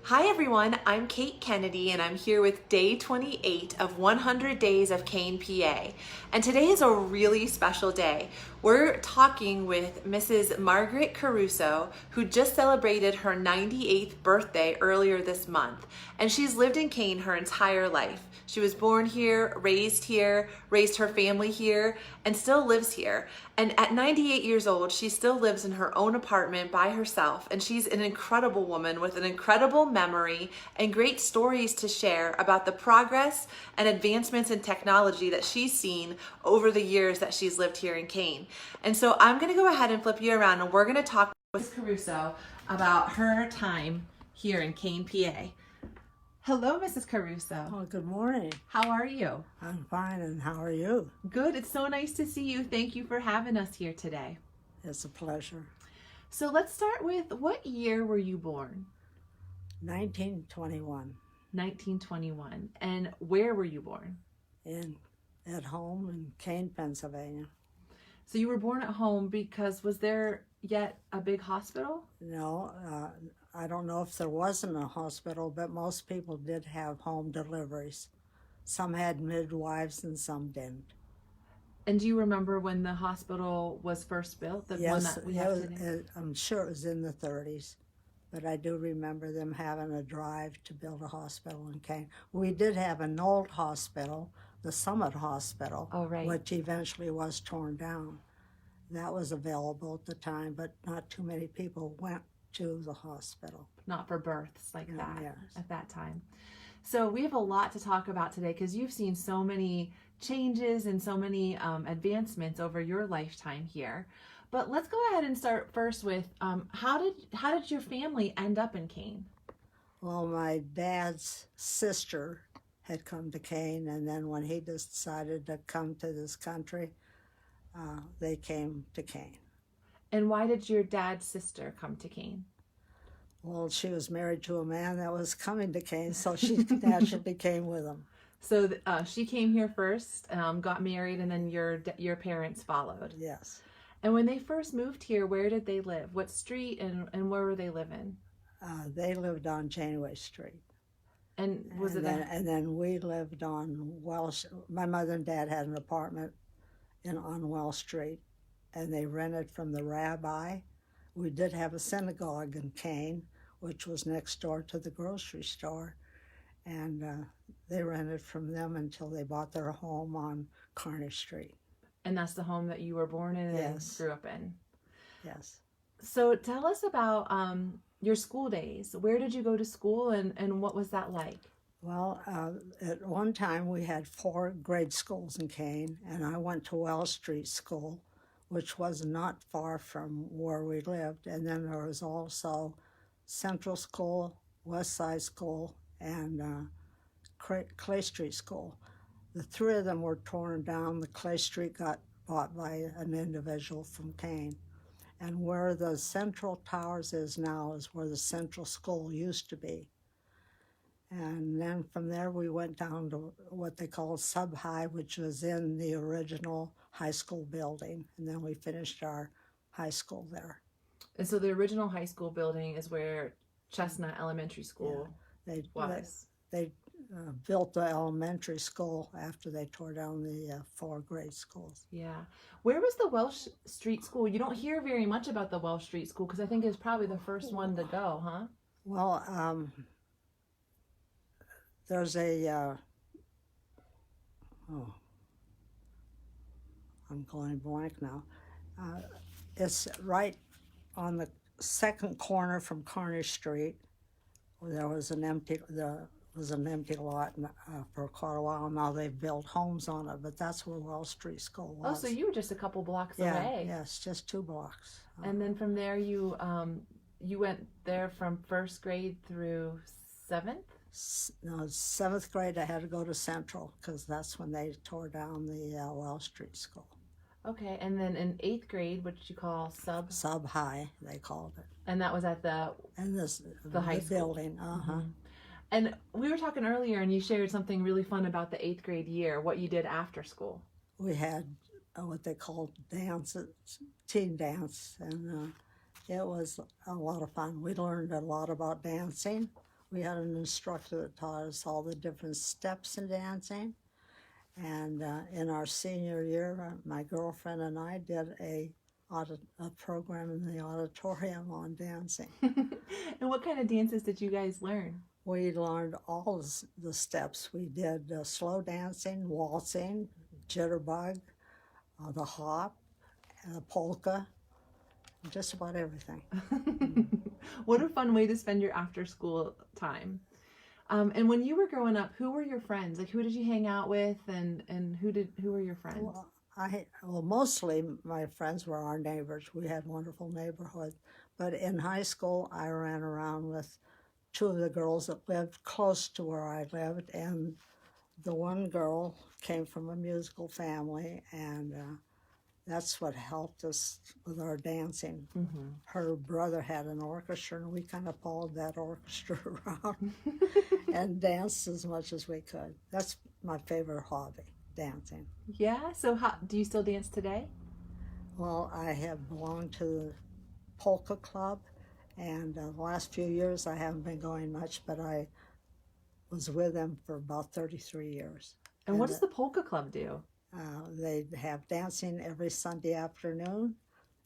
Hi everyone, I'm Kate Kennedy and I'm here with day 28 of 100 Days of Kane, PA. And today is a really special day. We're talking with Mrs. Margaret Caruso, who just celebrated her 98th birthday earlier this month. And she's lived in Kane her entire life. She was born here, raised her family here, and still lives here. And at 98 years old, she still lives in her own apartment by herself. And she's an incredible woman with an incredible memory and great stories to share about the progress and advancements in technology that she's seen over the years that she's lived here in Kane. And so I'm going to go ahead and flip you around and we're going to talk with Mrs. Caruso about her time here in Kane, PA. Hello, Mrs. Caruso. Oh, good morning. How are you? I'm fine, and how are you? Good. It's so nice to see you. Thank you for having us here today. It's a pleasure. So let's start with, what year were you born? 1921. 1921. And where were you born? At home in Kane, Pennsylvania. So you were born at home because was there yet a big hospital? No, I don't know if there wasn't a hospital, but most people did have home deliveries. Some had midwives and some didn't. And do you remember when the hospital was first built? The one Yes, that we have today? I'm sure it was in the 30s, but I do remember them having a drive to build a hospital in Kane. We did have an old hospital, the Summit Hospital, Oh, right. which eventually was torn down. That was available at the time, but not too many people went to the hospital. Not for births like that Yes. at that time. So we have a lot to talk about today because you've seen so many changes and so many advancements over your lifetime here. But let's go ahead and start first with how did your family end up in Kane? Well, my dad's sister had come to Kane, and then when he decided to come to this country, they came to Kane. And why did your dad's sister come to Kane? Well, she was married to a man that was coming to Kane, so she naturally came with him. So she came here first, got married, and then your parents followed. Yes. And when they first moved here, where did they live? What street and where were they living? They lived on Janeway Street. And And then we lived on Welsh. My mother and dad had an apartment on Welsh Street, and they rented from the rabbi. We did have a synagogue in Kane, which was next door to the grocery store, and they rented from them until they bought their home on Kearney Street. And that's the home that you were born in Yes. and grew up in. Yes. So tell us about your school days. Where did you go to school and what was that like? Well, at one time we had 4 grade schools in Kane, and I went to Welsh Street School, which was not far from where we lived. And then there was also Central School, West Side School, and Clay Street School. The 3 of them were torn down. The Clay Street got bought by an individual from Kane. And where the Central Towers is now is where the Central School used to be. And then from there we went down to what they call Sub-High, which was in the original high school building. And then we finished our high school there. And so the original high school building is where Chestnut Elementary School was. They built the elementary school after they tore down the 4 grade schools. Yeah. Where was the Welsh Street School? You don't hear very much about the Welsh Street School because I think it's probably the first one to go, huh? Well, there's a, I'm going blank now. It's right on the second corner from Kearney Street. There was an empty lot for quite a while. Now they've built homes on it, but that's where Welsh Street School was. Oh, so you were just a couple blocks away. Yes, just 2 blocks. And then from there you went there from first grade through 7th? No, 7th grade I had to go to Central because that's when they tore down the Welsh Street School. Okay, and then in 8th grade, what did you call Sub-High, they called it. And that was at the high school building. Mm-hmm. And we were talking earlier, and you shared something really fun about the 8th grade year, what you did after school. We had what they called dances, teen dance, and it was a lot of fun. We learned a lot about dancing. We had an instructor that taught us all the different steps in dancing. And in our senior year, my girlfriend and I did a program in the auditorium on dancing. And what kind of dances did you guys learn? We learned all the steps. We did slow dancing, waltzing, jitterbug, the hop, the polka, just about everything. What a fun way to spend your after school time. And when you were growing up, who were your friends? Like, who did you hang out with, and who were your friends? Well, mostly my friends were our neighbors. We had wonderful neighborhood. But in high school, I ran around with two of the girls that lived close to where I lived, and the one girl came from a musical family, and that's what helped us with our dancing. Mm-hmm. Her brother had an orchestra, and we kind of followed that orchestra around and danced as much as we could. That's my favorite hobby, dancing. Yeah, so do you still dance today? Well, I have belonged to the polka club, and the last few years I haven't been going much, but I was with them for about 33 years. And what does the polka club do? They have dancing every Sunday afternoon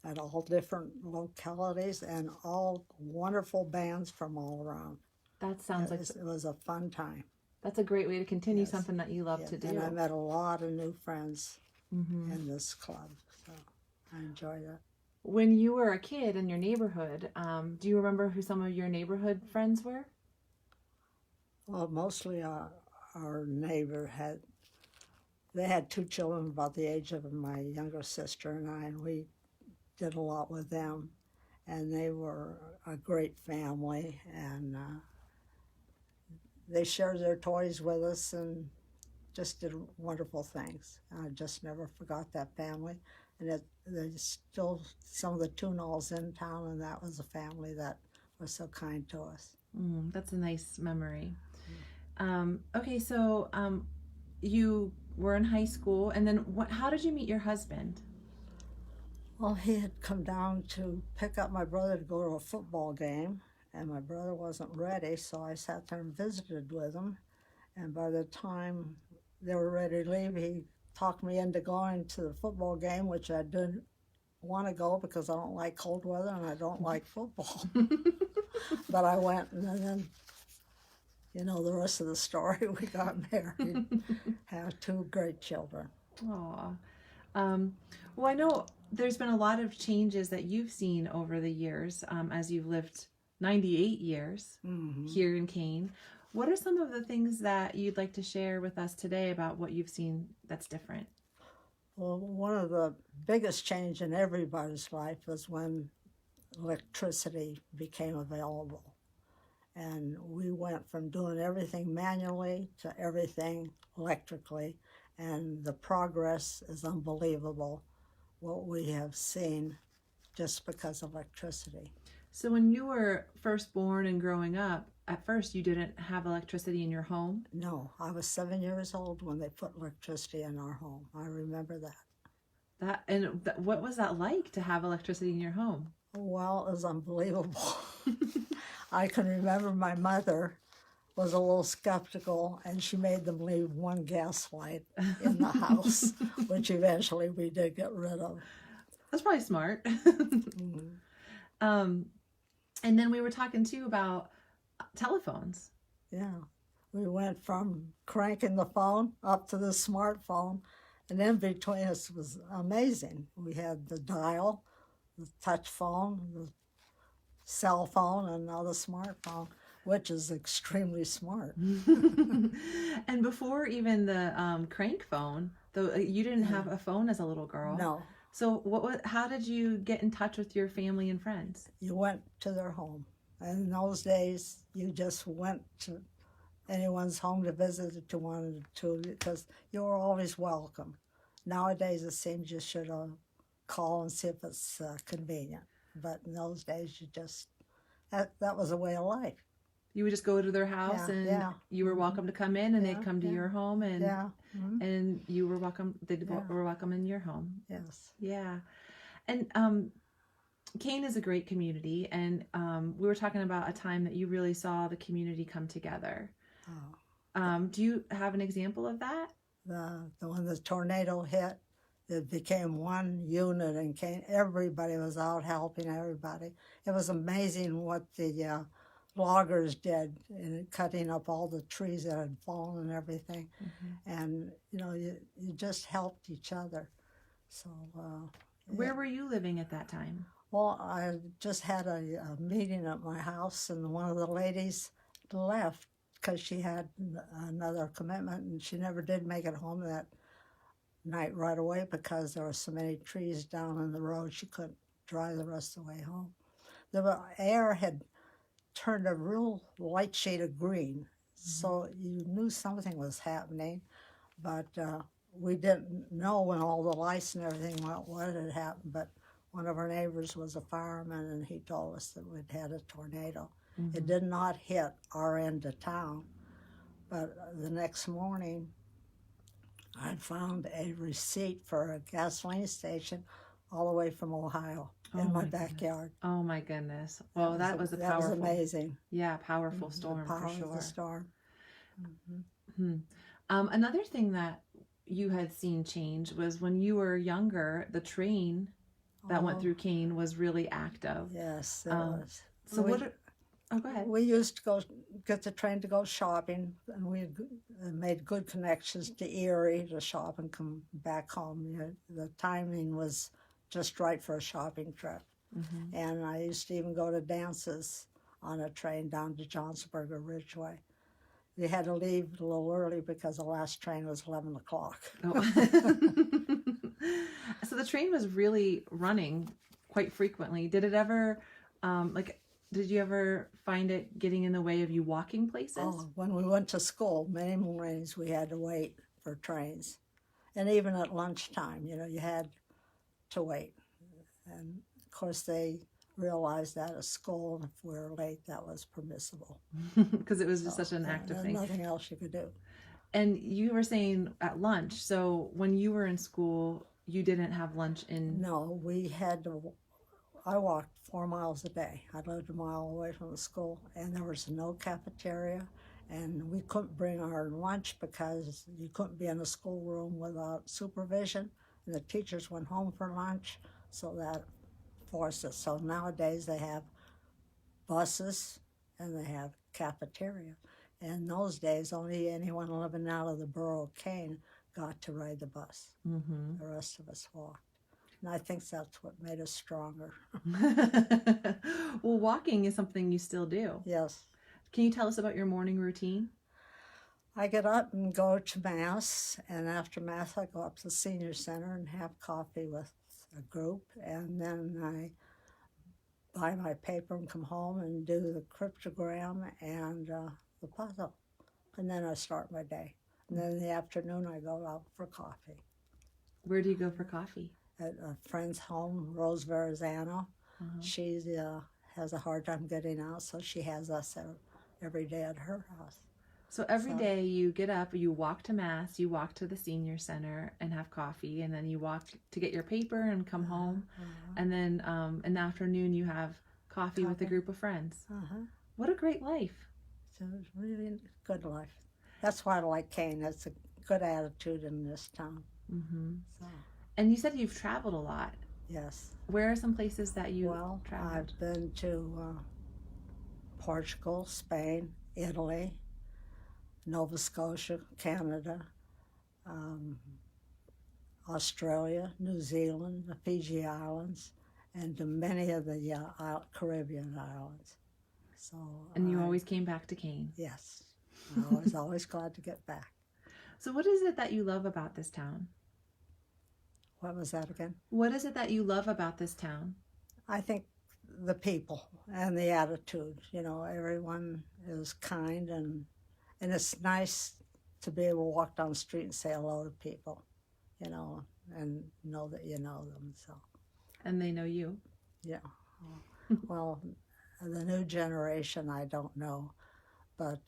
at all different localities, and all wonderful bands from all around. That sounds like it was a fun time. That's a great way to continue something that you love to do. And I met a lot of new friends mm-hmm. in this club, so I enjoy that. When you were a kid in your neighborhood, do you remember who some of your neighborhood friends were? Well, mostly our neighbor they had two children about the age of my younger sister and I, and we did a lot with them. And they were a great family, and they shared their toys with us and just did wonderful things. I just never forgot that family. And there's still some of the Tunals in town, and that was a family that was so kind to us. That's a nice memory. Okay, so you were in high school, and then how did you meet your husband? Well, he had come down to pick up my brother to go to a football game, and my brother wasn't ready, so I sat there and visited with him. And by the time they were ready to leave, he talked me into going to the football game, which I didn't want to go because I don't like cold weather and I don't like football. But I went, and then, the rest of the story, we got married, had two great children. Aw. Well, I know there's been a lot of changes that you've seen over the years as you've lived 98 years mm-hmm. here in Kane. What are some of the things that you'd like to share with us today about what you've seen that's different? Well, one of the biggest change in everybody's life was when electricity became available. And we went from doing everything manually to everything electrically, and the progress is unbelievable, what we have seen just because of electricity. So when you were first born and growing up, at first you didn't have electricity in your home? No, I was 7 years old when they put electricity in our home. I remember that. What was that like to have electricity in your home? Well, it was unbelievable. I can remember my mother was a little skeptical, and she made them leave one gas light in the house, which eventually we did get rid of. That's probably smart. Mm-hmm. And then we were talking too about telephones. Yeah, we went from cranking the phone up to the smartphone, and in between us was amazing. We had the dial, the touch phone, the cell phone, and now the smartphone, which is extremely smart. And before even the crank phone, though, you didn't have a phone as a little girl. No. So how did you get in touch with your family and friends? You went to their home. And in those days, you just went to anyone's home to visit if you wanted to, because you were always welcome. Nowadays, it seems you should call and see if it's convenient. But in those days, that was a way of life. You would just go to their house, and you were welcome to come in, and they'd come to your home, and mm-hmm. and you were welcome. They were welcome in your home. Yes. Yeah, and Kane is a great community, and we were talking about a time that you really saw the community come together. Do you have an example of that? When the tornado hit, it became one unit and everybody was out helping everybody. It was amazing what the loggers did in cutting up all the trees that had fallen and everything. And, you just helped each other. So, Where were you living at that time? well, I just had a meeting at my house, and one of the ladies left because she had another commitment, and she never did make it home that night right away because there were so many trees down on the road she couldn't drive the rest of the way home. The air had turned a real light shade of green, so you knew something was happening, but we didn't know when all the lights and everything went what had happened. But one of our neighbors was a fireman, and he told us that we'd had a tornado. It did not hit our end of town, but the next morning I found a receipt for a gasoline station all the way from Ohio in my backyard. Oh my goodness! Well, that was that was amazing. Yeah, powerful storm The power for sure. of the storm. Another thing that you had seen change was when you were younger. The train that went through Kane was really active. Yes, it was. So go ahead. We used to get the train to go shopping, and we made good connections to Erie to shop and come back home. The timing was just right for a shopping trip. And I used to even go to dances on a train down to Johnsburg or Ridgeway. You had to leave a little early because the last train was 11 o'clock. So the train was really running quite frequently. Did it ever, did you ever find it getting in the way of you walking places? Oh, when we went to school, many mornings we had to wait for trains. And even at lunchtime, you had to wait. And of course they realized that at school, if we were late, that was permissible. Because it was just such an active thing. Nothing else you could do. And you were saying at lunch, so when you were in school, you didn't have lunch in... No, I walked 4 miles a day. I lived a mile away from the school, and there was no cafeteria, and we couldn't bring our lunch because you couldn't be in a schoolroom without supervision, and the teachers went home for lunch, so that forced us. So nowadays they have buses and they have cafeteria. And in those days, only anyone living out of the borough of Kane got to ride the bus. The rest of us walked. And I think that's what made us stronger. Well, walking is something you still do. Yes. Can you tell us about your morning routine? I get up and go to Mass, and after Mass I go up to the senior center and have coffee with a group, and then I buy my paper and come home and do the cryptogram and the puzzle. And then I start my day. And then in the afternoon I go out for coffee. Where do you go for coffee? At a friend's home, Rose Verrazano. She has a hard time getting out, so she has us every day at her house. So every day you get up, you walk to Mass, you walk to the senior center and have coffee, and then you walk to get your paper and come home. And then in the afternoon you have coffee with a group of friends. What a great life. So it's really a good life. That's why I like Kane. That's a good attitude in this town. So. And you said you've traveled a lot. Yes. Where are some places that you traveled? I've been to Portugal, Spain, Italy, Nova Scotia, Canada, Australia, New Zealand, the Fiji Islands, and to many of the Caribbean islands. So. And you always came back to Kane? Yes. I was always glad to get back. So what is it that you love about this town? What was that again? What is it that you love about this town? I think the people and the attitude. Everyone is kind, and it's nice to be able to walk down the street and say hello to people, and know that you know them. So. And they know you? Yeah. Well, the new generation, I don't know. But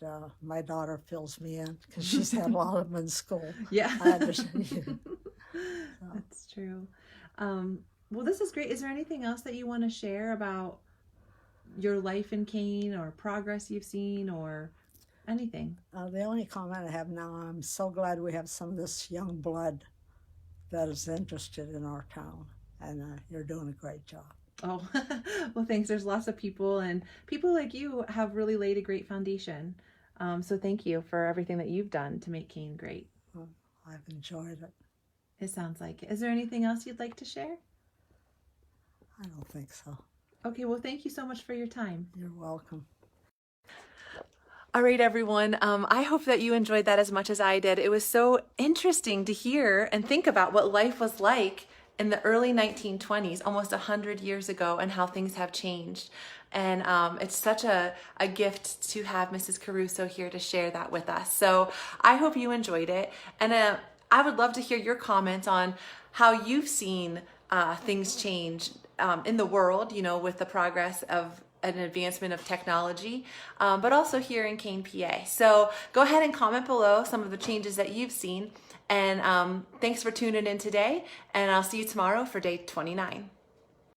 my daughter fills me in because she's had a lot of them in school. Yeah. I understand you. That's true. Well, this is great. Is there anything else that you want to share about your life in Kane or progress you've seen or anything? The only comment I have now, I'm so glad we have some of this young blood that is interested in our town, and you're doing a great job. Oh, well, thanks. There's lots of people, and people like you have really laid a great foundation. So thank you for everything that you've done to make Kane great. Well, I've enjoyed it. It sounds like it. Is there anything else you'd like to share? I don't think so. Okay, well, thank you so much for your time. You're welcome. All right, everyone. I hope that you enjoyed that as much as I did. It was so interesting to hear and think about what life was like in the early 1920s, almost 100 years ago, and how things have changed. And it's such a gift to have Mrs. Caruso here to share that with us. So I hope you enjoyed it. And I would love to hear your comments on how you've seen things change in the world, you know, with the progress of an advancement of technology, but also here in Kane, PA. So go ahead and comment below some of the changes that you've seen. And thanks for tuning in today. And I'll see you tomorrow for day 29.